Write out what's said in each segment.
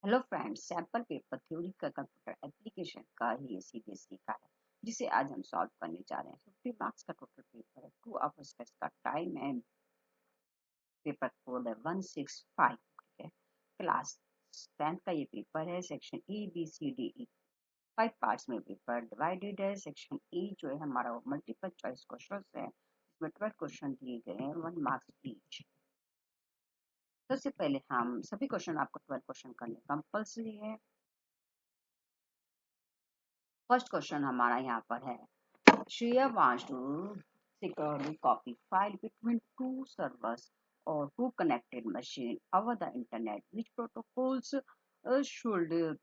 Hello friends, sample paper theory का computer application का ही CBSE का है, जिसे आज हम सॉल्व करने जा रहे हैं। 50 मार्क्स का टोटल पेपर है, 2 आवर्स का इसका टाइम है। पेपर कोड है 165। ठीक है, क्लास 10 का ये पेपर है। Section A B C D E 5 parts में पेपर डिवाइडेड है। सेक्शन ए जो है हमारा वो मल्टीपल चॉइस क्वेश्चन है, इसमें 12 क्वेश्चन दिए गए हैं, 1 मार्क्स ईच। सबसे पहले हम सभी क्वेश्चन आपको 12 क्वेश्चन करने कंपल्सरी है। फर्स्ट क्वेश्चन हमारा यहाँ पर है, Shreya wants to securely copy file between two servers or two connected machines over the internet. Which protocols should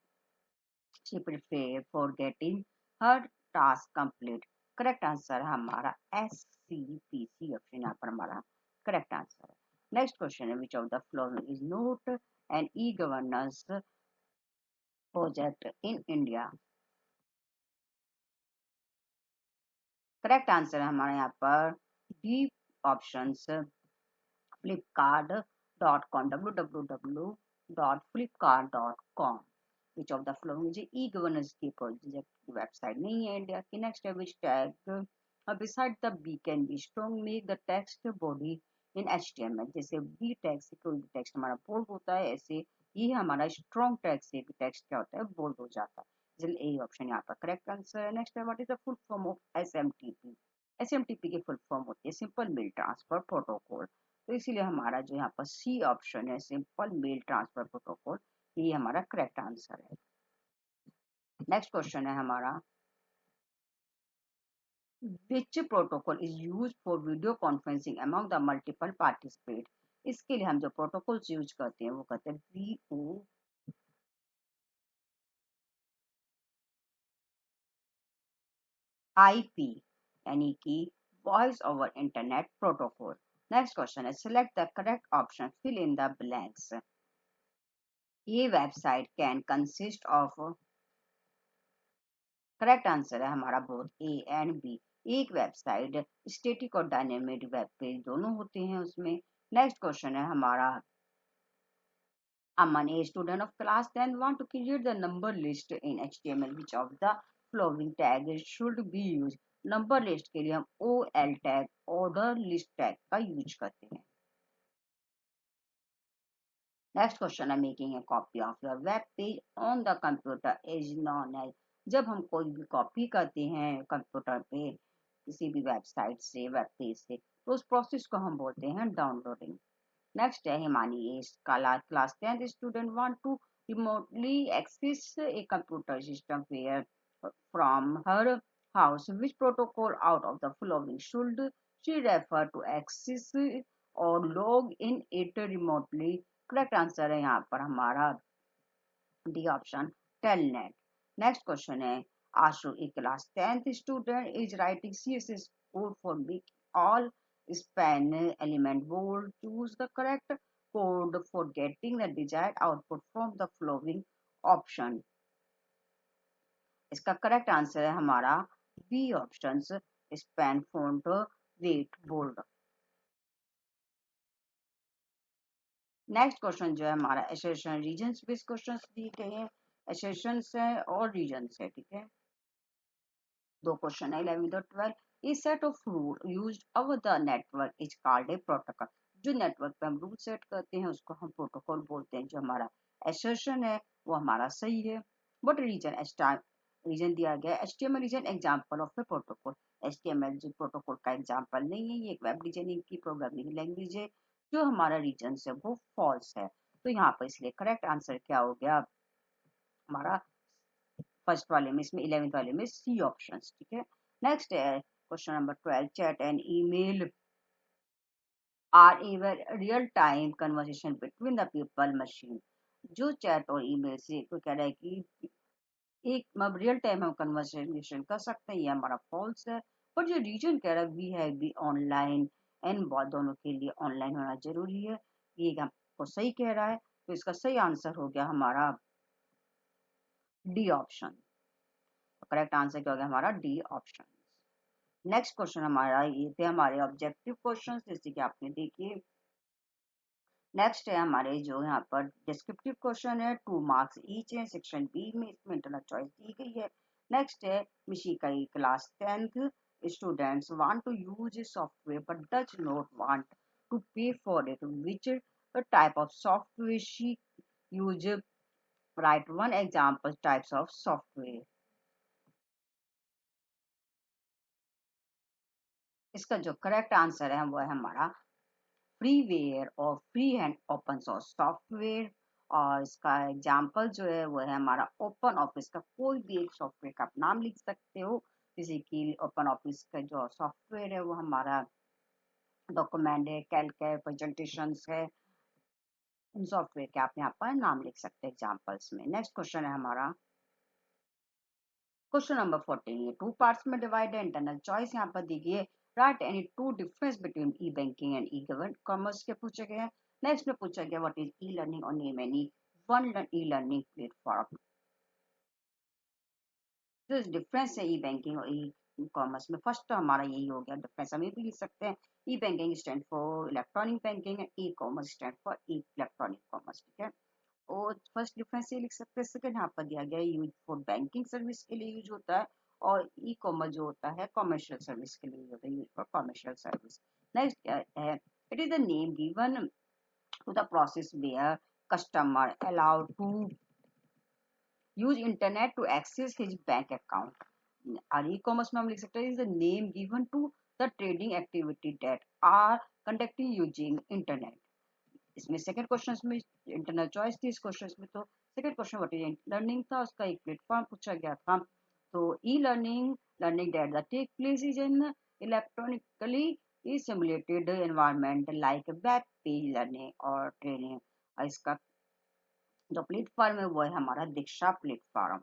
she prefer for getting her task complete? Correct answer है हमारा SCPC option यहाँ पर हमारा correct answer है। Next question है, which of the following is not an e-governance project in India? Correct answer है हमारा यहाँ पर D option, flipkart.com, www.flipkart.com। Which of the following मुझे ई गवर्नेंस की प्रोजेक्ट की वेबसाइट नहीं है इंडिया की। नेक्स्ट है, which tag beside the B can be strong make the text body in HTML. जैसे बी टैग से कोई भी टेक्स्ट हमारा बोल्ड होता है, ऐसे ये हमारा स्ट्रॉन्ग टैग से भी टेक्स्ट क्या होता है, बोल्ड हो जाता है। इसलिए ए ऑप्शन यहाँ पर करेक्ट आंसर है। नेक्स्ट है, what is the full form of SMTP? SMTP की फुल फॉर्म होती है सिंपल मेल ट्रांसफर प्रोटोकॉल। तो इसीलिए हमारा जो यहाँ पर सी ऑप्शन है, सिंपल मेल ट्रांसफर प्रोटोकॉल, ये हमारा करेक्ट आंसर है। नेक्स्ट क्वेश्चन है हमारा, विच protocol is use for video conferencing among the multiple participate? इसके लिए हम जो प्रोटोकॉल्स यूज करते हैं वो कहते हैं VoIP, यानी कि voice over internet protocol. Next question है, select the correct option, fill in the blanks. ये website can consist of, correct answer है हमारा बोथ ए एंड बी। एक वेबसाइट स्टैटिक और डायनेमिक वेब पेज दोनों होते हैं उसमें। नेक्स्ट क्वेश्चन है हमारा, Aman, a student of class 10, want to create the number list in HTML. Which of the following tags should be used? Number list के लिए हम OL tag, order list tag का यूज करते हैं। Next question है, making a copy of your web page on the computer is known as. जब हम कोई भी कॉपी करते हैं कंप्यूटर पे किसी भी वेबसाइट से, वेब पेज से, तो उस प्रोसेस को हम बोलते हैं डाउनलोडिंग। नेक्स्ट है, Himani is class 10 student want to remotely access a computer system where from her house. Which protocol out of the following should she refer to access और log in it remotely? Correct answer है यहाँ पर हमारा D option, telnet. Next question है, Ashu a class 10th student is writing CSS code for make all span element bold. Choose the correct code for getting the desired output from the following option. इसका correct answer है हमारा B option, span font weight bold. Next question जो है हमारा association regions based questions दिए गए हैं, associations है और रीजन्स है। ठीक है, दो क्वेश्चन है 11 और 12। A set of rule used over the network is called a protocol. जो नेटवर्क पे हम रूल सेट करते हैं उसको हम प्रोटोकॉल बोलते हैं। जो हमारा एसोसिएशन है वो हमारा सही है। बट रीजन रीजन दिया गया है, HTML reason example of a protocol. HTML जो प्रोटोकॉल का एग्जांपल नहीं है, ये एक वेब डिजाइनिंग की प्रोग्रामिंग लैंग्वेज है। जो हमारा रीजन है वो फॉल्स है। तो यहाँ पर इसलिए करेक्ट आंसर क्या हो गया हमारा, फर्स्ट वाले में, इसमें 11th वाले में सी ऑप्शन। ठीक है, नेक्स्ट है question number 12, chat and email are ever real time conversation between the people machine. जो चैट और ईमेल से कोई कह रहा है कि एक मतलब रियल टाइम हम कन्वर्सेशन कर सकते हैं, ये हमारा फॉल्स है। पर जो रीजन कह रहा है we have be online and दोनों के लिए ऑनलाइन होना जरूरी है, ये हमको सही कह रहा है। तो इसका सही आंसर हो गया हमारा डी ऑप्शन। करेक्ट आंसर क्या हो गया हमारा डी ऑप्शन। नेक्स्ट क्वेश्चन हमारा, ये थे हमारे ऑब्जेक्टिव क्वेश्चन, जैसे कि आपने देखिए नेक्स्ट है हमारे जो यहाँ पर डिस्क्रिप्टिव क्वेश्चन है, 2 मार्क्स ईच है। सेक्शन बी में इसमें इंटरनल चॉइस दी गई है। नेक्स्ट है मिशिकाई class 10th students want to use a software but does not want to pay for it. Which type of software she use? Write one example types of software. इसका जो correct answer है वो है हमारा freeware और free and open source software. और इसका example जो है वो है हमारा ओपन ऑफिस का कोई भी एक सॉफ्टवेयर का आप नाम लिख सकते हो। जैसे कि ओपन ऑफिस का जो सॉफ्टवेयर है वो हमारा डॉक्यूमेंट है, कैल्क है, प्रेजेंटेशन है, उन सॉफ्टवेयर के आप यहाँ पर नाम लिख सकते हैं एग्जाम्पल्स में। नेक्स्ट क्वेश्चन है हमारा क्वेश्चन नंबर 14। ये 2 पार्ट्स में डिवाइड है। इंटरनल चॉइस यहाँ पर दी गई है। Right any 2 difference between E banking and E commerce के पूछे गए हैं। नेक्स्ट में पूछा गया व्हाट इज ई लर्निंग और name any one e learning platform. जो डिफरेंस है ई बैंकिंग और ई कॉमर्स में, फर्स्ट तो हमारा यही हो गया डिफरेंस, हम ये भी लिख सकते हैं E banking stand for electronic banking and E commerce stand for electronic commerce. ठीक है, और फर्स्ट डिफरेंस ये लिख सकते हैं। सेकंड यहाँ पर दिया गया है यूज फॉर बैंकिंग सर्विस के लिए यूज होता है, और ई कॉमर्स जो होता है कॉमर्शियल सर्विस के लिए यूज होता है, use for commercial service. Next क्या है, it is the name given to the process where customer allowed to use internet to access his bank account. और ई कॉमर्स में हम लिख सकते हैं is the name given to the trading activity that are conducting using internet. इसमें second question में internal choice थी। इस क्वेश्चन में तो second question what is learning था, उसका एक प्लेटफॉर्म पूछा गया था। तो e learning learning that the take place is in electronically e simulated environment like web page learning और ट्रेनिंग। और इसका जो प्लेटफॉर्म है वो है हमारा दीक्षा प्लेटफॉर्म।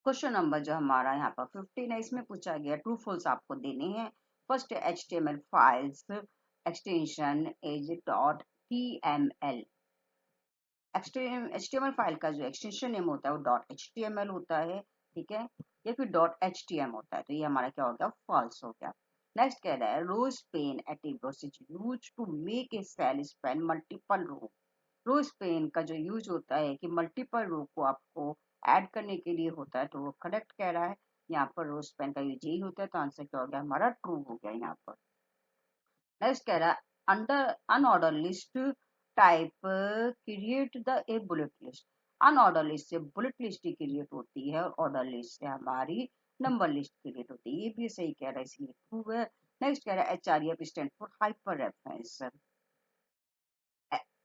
क्वेश्चन नंबर जो हमारा यहाँ पर 15 है, इसमें पूछा गया ट्रू फॉल्स आपको देने हैं। First HTML files extension as dot TML। HTML file का जो एक्सटेंशन नेम होता है वो डॉट HTML होता है, ठीक है, या फिर डॉट HTML होता है। तो ये हमारा क्या हो गया, फॉल्स हो गया। नेक्स्ट कह रहा है row span attributes is used to make a cell span multiple row. Row span का जो यूज होता है कि मल्टीपल रो को आपको ऐड करने के लिए होता है, तो वो करेक्ट कह रहा है। यहाँ पर रो स्पेन का यूज यही होता है, तो आंसर क्या हो गया हमारा, ट्रू हो गया यहाँ पर। नेक्स्ट कह रहा है under unordered list type create the A bullet list. Unordered list से बुलेट लिस्ट ही क्रिएट होती है, और ऑर्डर लिस्ट से हमारी नंबर लिस्ट क्रिएट होती है। ये भी सही कह रहा है, इसलिए ट्रू है। नेक्स्ट कह रहा है HREF stand for hyper reference.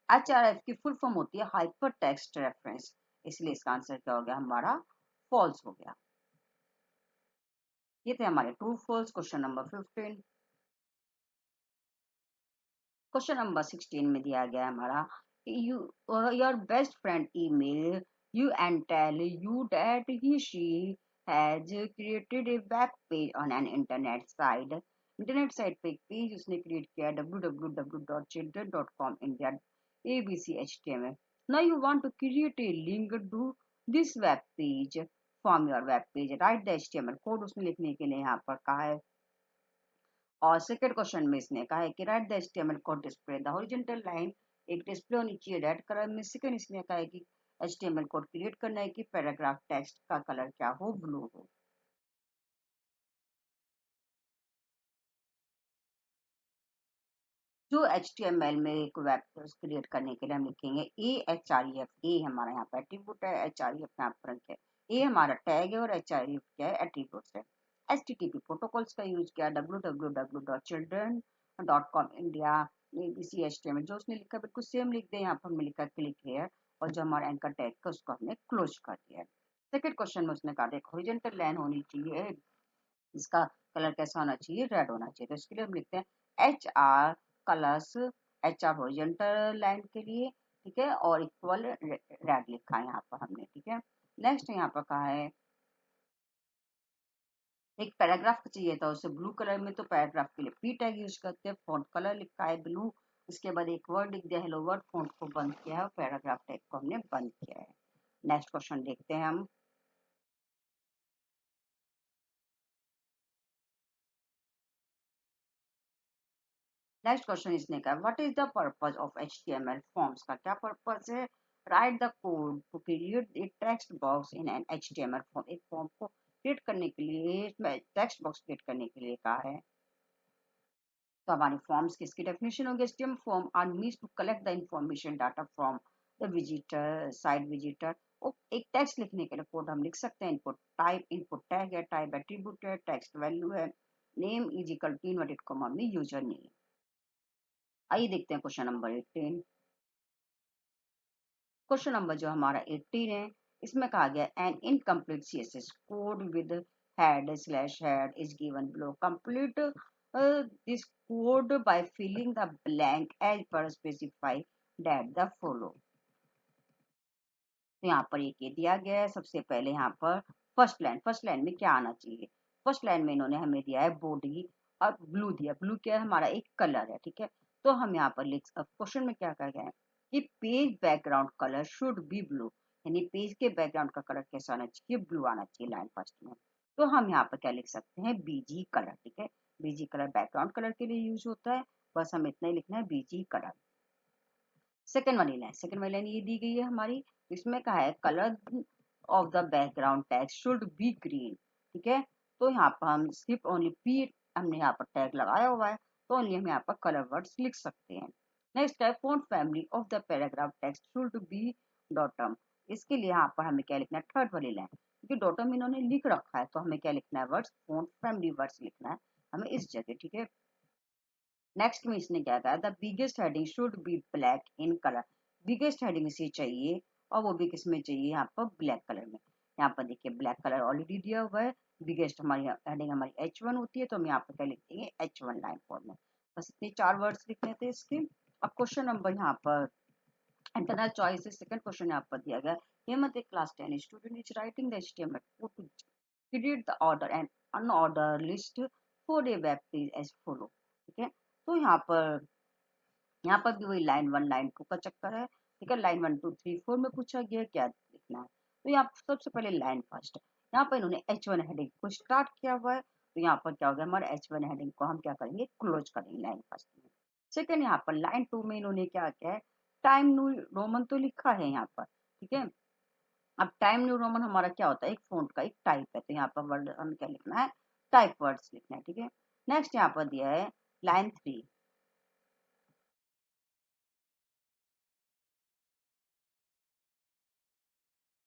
HRF की फुल फॉर्म होती है हाइपर टेक्स्ट रेफरेंस, इसलिए इसका आंसर क्या हो गया हमारा, फॉल्स हो गया। ये थे हमारे true false question number 15। Question number 16 में दिया गया हमारा you your best friend email you and tell you that he she has created a web page on an internet site पे एक पेज उसने क्रिएट किया www.children.com India ABCHTML। now you want to create a link to this web page from your web page, write the HTML code उसने लिखने के लिए यहाँ पर कहा है। और सेकेंड क्वेश्चन में इसने कहा है कि right the HTML code display the horizontal line एक डिस्प्ले होनी चाहिए रेड कलर में। सेकेंड इसने कहा है कि एचटीएमएल कोड क्रिएट करना है कि पैराग्राफ टेक्स्ट का कलर क्या हो, ब्लू हो। जो HTML में एक वेब पेज क्रिएट करने के लिए हम लिखेंगे AHREF। ए हमारा यहाँ पर एट्रीब्यूट है, HREF यहाँ पर है, ए हमारा टैग है, और HREF क्या है, एट्रीब्यूट्स है। HTTP प्रोटोकॉल्स का यूज किया www.children.com इंडिया ABC HTML। जो उसने लिखा बिल्कुल सेम लिख दे, यहाँ पर हमने लिखा क्लिक हेयर, और जो हमारा एंकर टैग का उसको हमने क्लोज कर दिया है। सेकेंड क्वेश्चन में उसने कहा एक हॉरिजॉन्टल लाइन होनी चाहिए, इसका कलर कैसा होना चाहिए, रेड होना चाहिए। तो इसके लिए हम लिखते हैं HR colours, HR horizontal line के लिए, ठीक है, और इक्वल रेड लिखा है यहाँ पर हमने, ठीक है। नेक्स्ट यहाँ पर कहा है एक पैराग्राफ चाहिए था उसे ब्लू कलर में, तो पैराग्राफ के लिए P टैग यूज करते हैं। फॉन्ट कलर लिखा है ब्लू, उसके बाद एक वर्ड लिख दिया हेलो वर्ड, फॉन्ट को बंद किया है और पैराग्राफ टैग को हमने बंद किया है। नेक्स्ट क्वेश्चन देखते हैं हम। नेक्स्ट क्वेश्चन इसने कहा what is the purpose of HTML forms का क्या पर्पस है? Write the code to create a text box in an HTML form. एक फॉर्म को क्रिएट करने के लिए, इसमें टेक्स्ट बॉक्स क्रिएट करने के लिए कहा है। तो हमारी फॉर्म्स की इसकी डेफिनेशन होगी HTML form are means to collect the information data from the visitor, site visitor. एक टेक्स्ट लिखने के लिए कोड हम लिख सकते हैं। इनपुट टैग है, टाइप एट्रीब्यूट है, टेक्स्ट वैल्यू है, name is equal to inverted comma में यूजर नेम। आइए देखते हैं क्वेश्चन नंबर 18। क्वेश्चन नंबर जो हमारा 18 है, इसमें कहा गया N incomplete CSS code with head/head is given below. Complete this code by filling the blank as per specify that the follow. तो यहाँ पर एक ये दिया गया है। सबसे पहले यहाँ पर फर्स्ट लाइन में क्या आना चाहिए? फर्स्ट लाइन में इन्होंने हमें दिया है बॉडी और ब्लू दिया। ब्लू क्या है? हमारा एक कलर है, ठीक है। तो हम यहाँ पर लिख, क्वेश्चन में क्या कहा गया है कि page background colour should be blue, यानी पेज के बैकग्राउंड का कलर कैसा आना चाहिए? ब्लू आना चाहिए लाइन फर्स्ट में। तो हम यहाँ पर क्या लिख सकते हैं? बीजी कलर, ठीक है। बीजी कलर बैकग्राउंड कलर के लिए यूज होता है, बस हमें इतना ही लिखना है, बीजी कलर। सेकंड वाली लाइन ये दी गई है हमारी। इसमें कहा है colour of the background text should be green, ठीक है। तो यहाँ पर हम सिर्फ ओनली पी हमने यहाँ पर टैग लगाया हुआ है, तो ओनली हम यहाँ पर कलर वर्ड्स लिख सकते हैं। नेक्स्ट है font family of the paragraph text should be datum. इसके लिए यहाँ पर हमें क्या लिखना है? थर्ड वाली लाइन, क्योंकि डॉटम इन्होंने लिख रखा है, तो हमें क्या लिखना है? वर्ड्स, फॉन्ट फैमिली वर्ड्स लिखना है हमें इस जगह, ठीक है। नेक्स्ट में इसने क्या कहा? The biggest heading should be black in colour. Biggest heading इसे चाहिए, और वो भी किसमें चाहिए? यहाँ पर ब्लैक कलर में। यहाँ पर देखिए ब्लैक कलर ऑलरेडी दिया हुआ है। बिगेस्ट हमारी हेडिंग हमारी H1 होती है, तो हम यहाँ पर क्या लिख देंगे? H1 लाइन फॉर्म में। बस इतने 4 वर्ड्स लिखने थे इसके। अब क्वेश्चन नंबर यहाँ पर इंटरनल चॉइस, सेकंड क्वेश्चन यहाँ पर दिया गया। हेमंत, एक class 10 student is writing the HTML code to create the order and unorder list for a web page as follow, ठीक है। तो यहाँ पर भी वही लाइन 1 लाइन 2 का चक्कर है, ठीक है। लाइन 1 2 3 4 में पूछा गया क्या लिखना है। तो यहाँ सबसे पहले लाइन फर्स्ट, यहाँ पर इन्होंने H1 हेडिंग को स्टार्ट किया हुआ है, तो यहाँ पर क्या हो गया? हमारे H1 हेडिंग को हम क्या करेंगे? क्लोज करेंगे लाइन फर्स्ट में। सेकेंड, यहाँ पर लाइन 2 में इन्होंने क्या किया है? टाइम न्यू रोमन तो लिखा है यहाँ पर, ठीक है। अब टाइम न्यू रोमन हमारा क्या होता है? एक फॉन्ट का एक टाइप है, तो यहाँ पर वर्ड हमें क्या लिखना है? टाइप वर्ड्स लिखना है, ठीक है। नेक्स्ट यहाँ पर दिया है लाइन 3।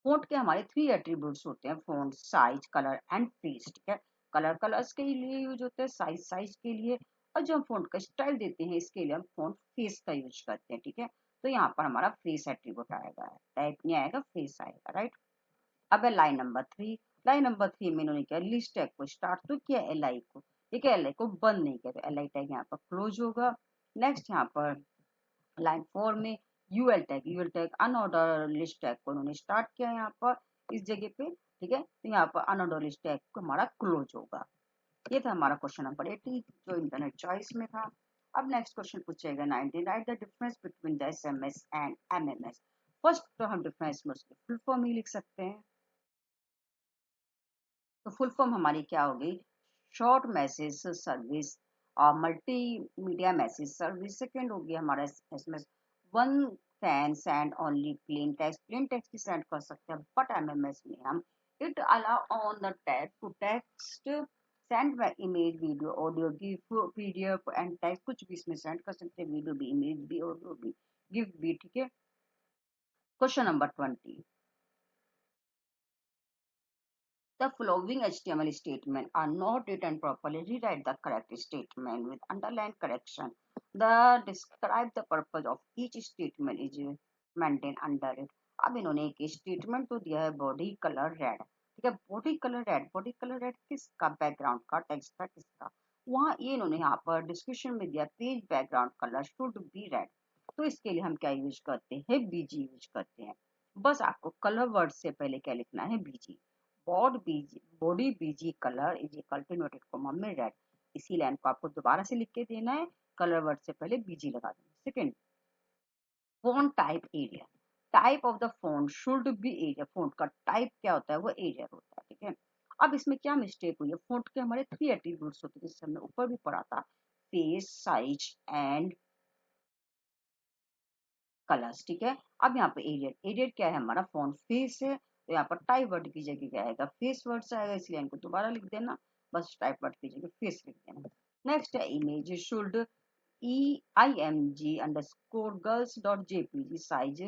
फॉन्ट के हमारे 3 एट्रीब्यूट्स होते हैं, font, size, colour and face, ठीक है। कलर कलर्स के लिए यूज होते हैं, साइज साइज के लिए, और जो हम फॉन्ट का स्टाइल देते हैं इसके लिए हम फॉन्ट फेस का यूज करते हैं, ठीक है। तो यहाँ पर हमारा फेस एट्रीब्यूट आएगा, टाइप नहीं आएगा, फेस आएगा, राइट। अब है लाइन नंबर 3। लाइन नंबर 3 में इन्होंने क्या? लिस्ट टैग को स्टार्ट तो किया, LI को, ठीक है। LI को बंद नहीं किया, तो LI टैग यहाँ पर क्लोज होगा। नेक्स्ट यहाँ पर लाइन 4 में UL tag unorder list tag को उन्होंने स्टार्ट किया यहाँ पर इस जगह पे, ठीक है। तो यहाँ पर अनऑर्डर लिस्ट टैग को हमारा क्लोज होगा। ये था हमारा क्वेश्चन नंबर 80 जो इंटरनेट चॉइस में था। अब नेक्स्ट क्वेश्चन पूछेगा 19, right the difference between the SMS and MMS। First तो हम डिफरेंस में उसकी फुल फॉर्म ही लिख सकते हैं। तो फुल फॉर्म हमारी क्या होगी? शॉर्ट मैसेज सर्विस और मल्टीमीडिया मैसेज सर्विस। सेकेंड होगी हमारा SMS, one can send only plain text भी सेंड कर सकते हैं, बट एमएमएस में हम it allow on the tag to text send image, video, audio, GIF, PDF and text, कुछ भी इसमें सेंड कर सकते हैं, वीडियो भी, इमेज भी, ऑडियो भी, गिफ भी, ठीक है। Question number 20, the following HTML statements are not written properly. Rewrite the correct statement with underline correction. The describe the purpose of each statement is maintained under it. अब इन्होंने एक statement तो दिया है बॉडी कलर रेड, ठीक है। Body colour red किसका? Background का, टेक्स्ट का, किसका? वहाँ ये इन्होंने यहाँ पर डिस्क्रिप्शन में दिया page background colour should be red. तो इसके लिए हम क्या यूज करते हैं? बीजी यूज करते हैं। बस आपको कलर वर्ड से पहले क्या लिखना है? BG. Body BG colour is equal to inverted comma में रेड। इसी लाइन को आपको दोबारा से लिख के देना है, कलर वर्ड से पहले बीजी लगा देना। Second, font type area, type of the font should be area. Font का टाइप क्या होता है? वो एरिया होता है, ठीक है। अब इसमें क्या मिस्टेक हुई है? फॉन्ट के हमारे 3 एट्रीब्यूट्स होते हैं, जिससे हमने ऊपर भी पढ़ा था। Face size and colours. ठीक है, अब यहाँ पे एरियल, एरियल क्या है हमारा फॉन्ट फेस है, तो यहाँ पर टाइप वर्ड की जगह क्या आएगा, फेस वर्ड्स आएगा, इसलिए इनको दोबारा लिख देना, बस टाइप वर्ड की जगह फेस लिख देना। नेक्स्ट है image should img_girls.jpg size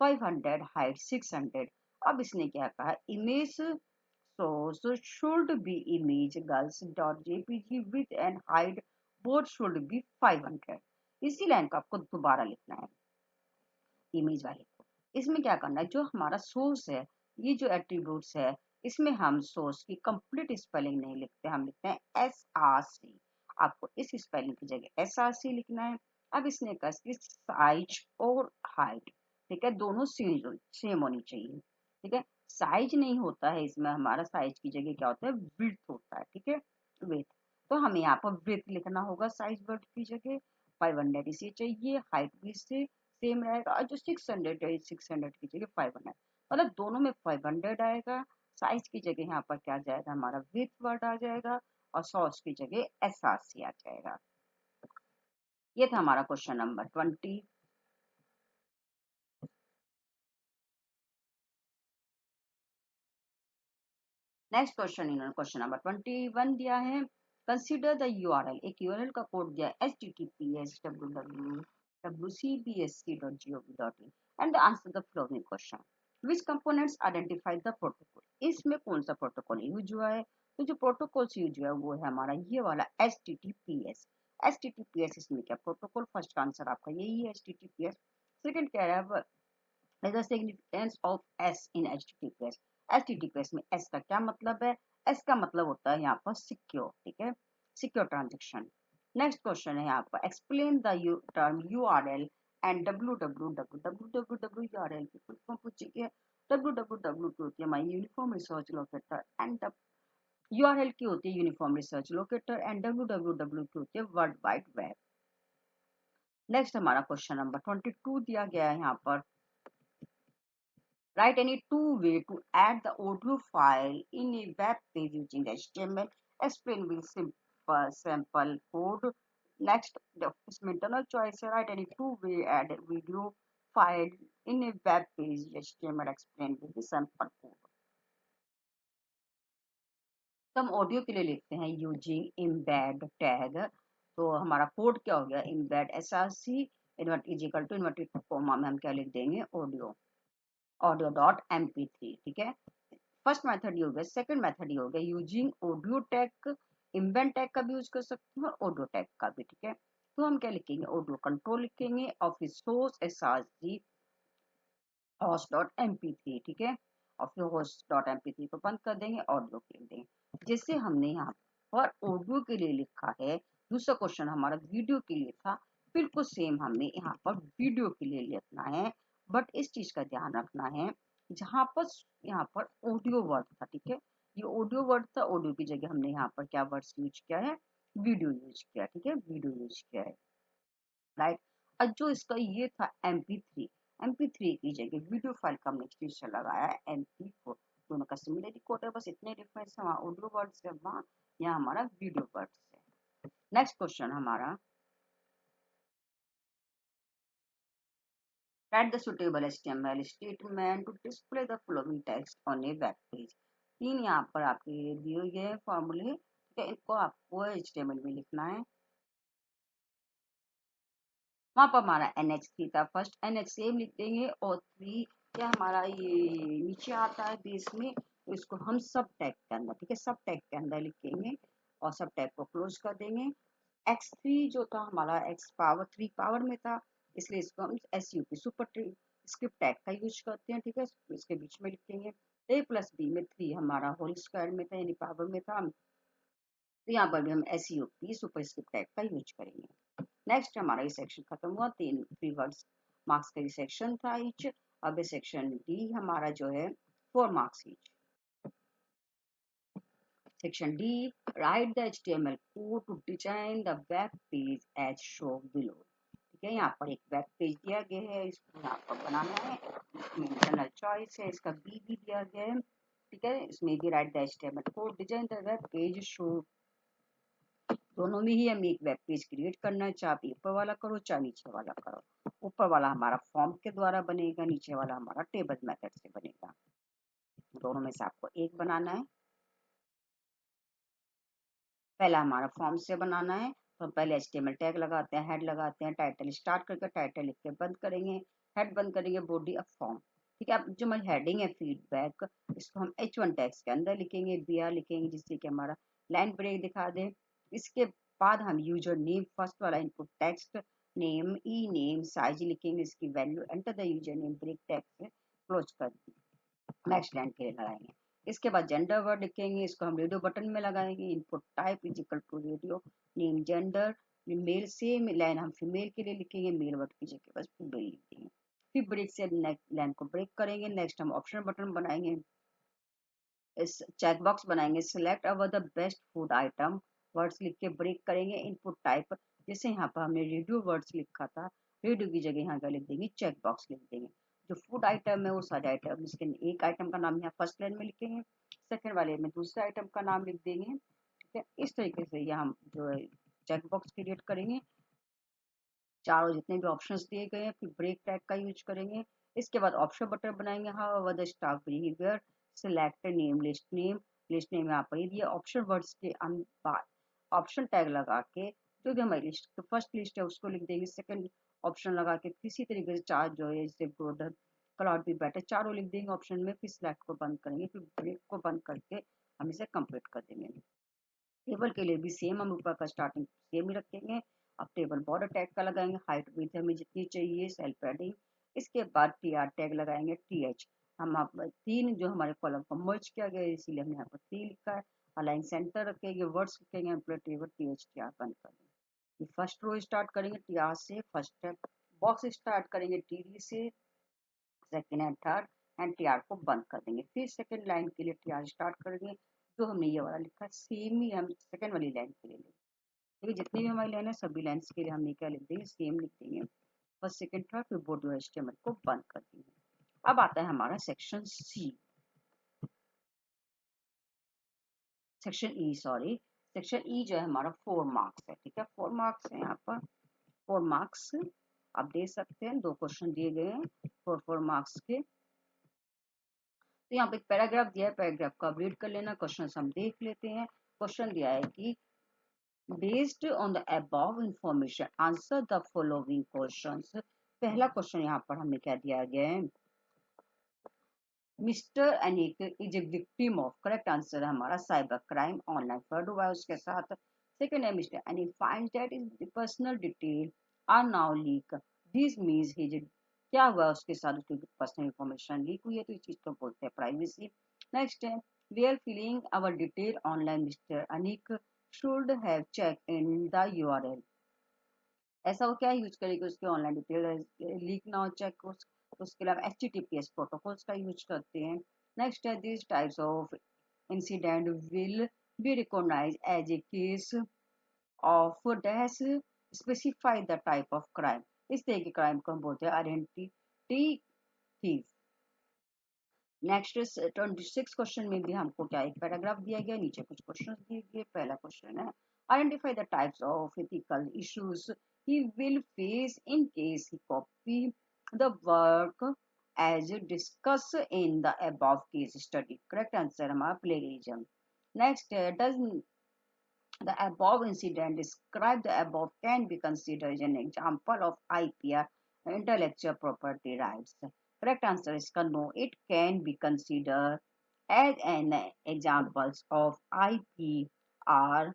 500 height 600। अब इसने क्या कहा, image source should be image girls.jpg with and height both should be 500। इसी लाइन को आपको दोबारा लिखना है इमेज वाले को। इसमें क्या करना है, जो हमारा सोर्स है, ये जो एट्रीब्यूट्स है, इसमें हम सोर्स की कंप्लीट स्पेलिंग नहीं लिखते, हम लिखते हैं SRC। आपको इस स्पेलिंग की जगह SRC लिखना है। अब इसने कहा इसकी साइज और हाइट, ठीक है, दोनों सेम होनी चाहिए। ठीक है, साइज नहीं होता है इसमें, हमारा साइज की जगह क्या होता है, विड्थ होता है। ठीक है, विड्थ, तो हमें यहाँ पर विड्थ लिखना होगा साइज वर्ड की जगह, 500 इसे चाहिए, हाइट भी इससे सेम रहेगा, और जो 600 है 600 की जगह 500, मतलब दोनों में 500 आएगा। साइज की जगह यहाँ पर क्या जाएगा, हमारा विथ वर्ड आ जाएगा, और सॉस की जगह SRC आ जाएगा। ये था हमारा क्वेश्चन नंबर 20। नेक्स्ट क्वेश्चन, इन्होंने क्वेश्चन नंबर 21 दिया है, कंसीडर द यूआरएल, एक यूआरएल का कोड दिया है https://www.cbsc.gov.in and answer the following question, which components identify the protocol. इसमें कौन सा प्रोटोकॉल यूज हुआ है, तो जो प्रोटोकॉल यूज हुआ है वो है हमारा ये वाला HTTPS। HTTPS इसमें क्या प्रोटोकॉल, फर्स्ट आंसर आपका यही है HTTPS। सेकंड कह रहा है is the significance of S in HTTPS। HTTPS में S का क्या मतलब है, S का मतलब होता है यहाँ पर सिक्योर। ठीक है, सिक्योर ट्रांजेक्शन। नेक्स्ट क्वेश्चन है यहाँ पर, explain the term URL and www URL की फुल फॉर्म पूछी है। www की होती है हमारी uniform research locator, and URL की होती है uniform research locator, and www की होती है वर्ल्ड वाइड वेब। नेक्स्ट हमारा क्वेश्चन नंबर 22 दिया गया है यहाँ पर, write any two way to add the audio file in a web page using HTML। explain with simple sample code। next इसमें internal choice है, write any two way add a video file in a web page HTML। explain with the sample code। तो हम audio के लिए लिखते हैं using embed tag, तो हमारा कोड क्या हो गया, embed SRC invert is equal to inverted comma में हम क्या लिख देंगे, ऑडियो, ऑडियो डॉट MP3। ठीक है, फर्स्ट मेथड ये हो गया। सेकंड मेथड ये हो गया using audio tag, embed tag का भी यूज कर सकते हैं और ऑडियो टैग का भी। ठीक है, तो हम क्या लिखेंगे, ऑडियो कंट्रोल लिखेंगे और फिर source SRC host dot MP3। ठीक है, और फिर host डॉट MP3 को बंद कर देंगे, ऑडियो के लिए देंगे। जैसे हमने यहाँ पर ऑडियो के लिए लिखा है, दूसरा क्वेश्चन हमारा वीडियो के लिए था, बिल्कुल सेम हमने यहाँ पर वीडियो के लिए लिखना है, बट इस चीज का ध्यान रखना है, जहाँ पर यहाँ पर ऑडियो वर्ड था। ठीक है, ये ऑडियो वर्ड था, ऑडियो की जगह हमने यहाँ पर क्या वर्ड्स यूज किया है, वीडियो यूज किया। ठीक है, वीडियो यूज किया है, राइट। और जो इसका ये था MP3 की जगह वीडियो फाइल का हमने एक्सटेंशन लगाया है MP4। दोनों का सिमिलर कोड है, बस इतने डिफरेंस है, वहाँ ऑडियो वर्ड्स है, वहाँ यहाँ हमारा वीडियो वर्ड्स है। नेक्स्ट क्वेश्चन हमारा, write the suitable HTML statement to display the following text on a web page। तीन यहाँ पर आपके दिए गए फॉर्मूले, ठीक है, इनको आपको HTML में लिखना है। वहां पर हमारा NH3 था, फर्स्ट NH सेम लिख देंगे, और 3 क्या हमारा ये नीचे आता है बेस में, तो इसको हम सब टैग के अंदर, ठीक है, सब टैग के अंदर लिखेंगे और सब टैग को क्लोज कर देंगे। X3 जो था हमारा X पावर 3 पावर में था, इसलिए इसको हम SUP सुपर स्क्रिप्ट टैग का यूज करते हैं। ठीक है, इसके बीच में लिखेंगे। A प्लस बी में 3 हमारा होल स्क्वायर में था, यानी पावर में था, तो यहाँ पर भी हम SUP सुपर स्क्रिप्ट टैग का यूज करेंगे। नेक्स्ट हमारा ये सेक्शन खत्म हुआ, 3 वर्ड्स मार्क्स का ये सेक्शन था ईच। अब सेक्शन डी हमारा जो है 4 marks each. Section D, write the HTML code to design the web page as show below. ठीक है, यहाँ पर एक वेब पेज दिया गया है, इसको यहाँ पर बनाना है, इसमें इंटरनल चॉइस है, इसका बी भी दिया गया है। ठीक है, इसमें भी right the HTML code design the web page show दोनों में ही हम एक वेब पेज क्रिएट करना है, चाहे आप ऊपर वाला करो चाहे नीचे वाला करो। ऊपर वाला हमारा फॉर्म के द्वारा बनेगा, नीचे वाला हमारा टेबल मेथड से बनेगा। दोनों में से आपको एक बनाना है। पहला हमारा फॉर्म से बनाना है, तो हम पहले HTML टैग लगाते हैं, हेड लगाते हैं, टाइटल स्टार्ट करके टाइटल लिख के बंद करेंगे, हेड बंद करेंगे, बॉडी ऑफ फॉर्म। ठीक है, अब जो हमारी हेडिंग है फीडबैक, इसको हम H1 टैग्स के अंदर लिखेंगे, BR लिखेंगे जिससे कि हमारा लाइन ब्रेक दिखा दे। इसके बाद हम यूजर नेम, फर्स्ट वाला input text name, e name, size लिखेंगे, इसकी value, enter the user name, break tag से क्लोज कर नेक्स्ट लाइन के लिए लगाएंगे। इसके बाद जेंडर वर्ड लिखेंगे, इसको हम रेडियो बटन में लगाएंगे। Input type is equal to radio name gender male, same line हम फीमेल के लिए लिखेंगे, मेल वर्ड की जगह बस फीमेल लिख देंगे। फिर ब्रेक से लाइन को ब्रेक करेंगे। नेक्स्ट हम ऑप्शन बटन बनाएंगे, इस चेक बॉक्स बनाएंगे, select our the best food item, words लिख के ब्रेक करेंगे। इनपुट टाइप, जैसे यहाँ पर हमने रेडियो वर्ड्स लिखा था, रेडियो की जगह यहाँ का लिख देंगे चेक बॉक्स लिख देंगे। जो फूड आइटम है वो सारे आइटम, इसके एक आइटम का नाम यहाँ फर्स्ट लाइन में लिखेंगे, सेकंड वाले में दूसरे आइटम का नाम लिख देंगे। ठीक है, इस तरीके से ये हम जो है चेक बॉक्स क्रिएट करेंगे। चारों जितने भी ऑप्शंस दिए गए हैं, फिर ब्रेक टैग का यूज करेंगे। इसके बाद ऑप्शन बटन बनाएंगे, how the staff behaviour, select name, list name यहाँ पर दिए। ऑप्शन वर्ड्स के बाद ऑप्शन टैग लगा के जो भी हमारी लिस्ट तो फर्स्ट लिस्ट है उसको लिख देंगे, सेकंड ऑप्शन लगा के इसी तरीके से चार जो है जैसे ब्रोडर क्लाउड भी बेटर चारों लिख देंगे ऑप्शन में। फिर सिलेक्ट को बंद करेंगे, फिर ब्रेक को बंद करके हम इसे कंप्लीट कर देंगे। टेबल के लिए भी सेम हम ऊपर का स्टार्टिंग सेम ही रखेंगे। अब टेबल बॉर्डर टैग का लगाएंगे, हाइट विड्थ हमें जितनी चाहिए, सेल पैडिंग। इसके बाद TR टैग लगाएंगे, TH हम आप तीन जो हमारे कॉलम को मर्ज किया गया इसीलिए हमने यहाँ पर 3 लिखा है। अलाइन सेंटर रखेंगे, वर्ड्स लिखेंगे, टेबल TH TR बंद कर देंगे। फर्स्ट रो स्टार्ट करेंगे TR से, फर्स्ट बॉक्स स्टार्ट करेंगे TD से, second and third and TR को बंद कर देंगे। फिर सेकेंड लाइन के लिए TR स्टार्ट करेंगे, जो हमने ये वाला लिखा सेम ही हम सेकेंड वाली लाइन के लिए लिखेंगे। देखिए जितनी भी हमारी लाइन है सभी लाइन्स के लिए हमने क्या लिख देंगे, सेम लिख देंगे। फर्स्ट सेकेंड थर्ड, फिर बॉडी और HTML को बंद कर देंगे। अब आता है हमारा section C, section E sorry, section E जो है हमारा 4 मार्क्स है। ठीक है, 4 मार्क्स है, यहाँ पर 4 मार्क्स आप दे सकते हैं, 2 क्वेश्चन दिए गए हैं 4 मार्क्स के। तो यहाँ पे एक पैराग्राफ दिया है, पैराग्राफ को आप रीड कर लेना, क्वेश्चन हम देख लेते हैं। क्वेश्चन दिया है कि based on the above information answer the following questions. पहला क्वेश्चन यहाँ पर हमें क्या दिया गया है, mister Anik is a victim of, correct answer है हमारा साइबर क्राइम, ऑनलाइन फ्रॉड हुआ है उसके साथ। सेकंड है mister Anik find that is personal detail are now leak, this means he, क्या हुआ उसके साथ, उसकी पर्सनल इंफॉर्मेशन लीक हुई है तो इस चीज को बोलते हैं प्राइवेसी। नेक्स्ट है we are filling our detail online, mister Anik should have check in the URL, ऐसा वो क्या यूज करेगी उसके ऑनलाइन डिटेल लीक ना हो, चेक उसके अलावा HTTPS प्रोटोकॉल्स का यूज करते हैं। नेक्स्ट है this types of incident will be recognise as a case of dash specify the type of crime, इस तरह के क्राइम को हम बोलते हैं आइडेंटिटी थीफ। नेक्स्ट 26 क्वेश्चन में भी हमको क्या एक पैराग्राफ दिया गया, नीचे कुछ क्वेश्चन दिए गए। पहला क्वेश्चन है identify the types of ethical issues he will face in case he copy the work as discussed in the above case study, correct answer हमारा plagiarism। next does the above incident described the above can be considered as an example of IPR, intellectual property rights, correct answer is no, it can be considered as an examples of IPR।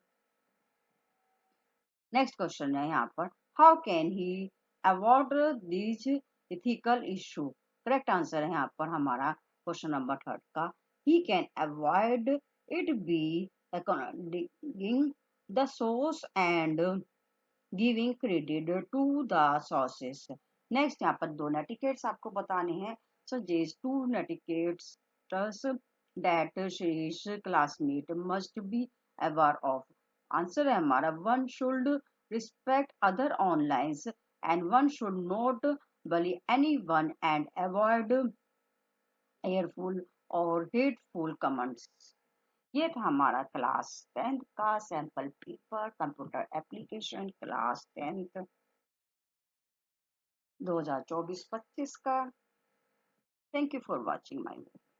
Next question है यहाँ पर how can he avoid these ethical issue, correct answer है यहाँ पर हमारा question number third का, he can avoid it be according the source and giving credit to the sources. Next यहाँ पर 2 नेटिकेट्स आपको बताने हैं, सजेस्ट 2 नेटिकेट्स दैट शीर्ष classmate must be aware of, answer है हमारा one should respect other online and one should not bully anyone and avoid hateful or hateful comments। ये था हमारा क्लास 10th का sample paper computer application class 10th 2024-25 का। Thank you for watching my video.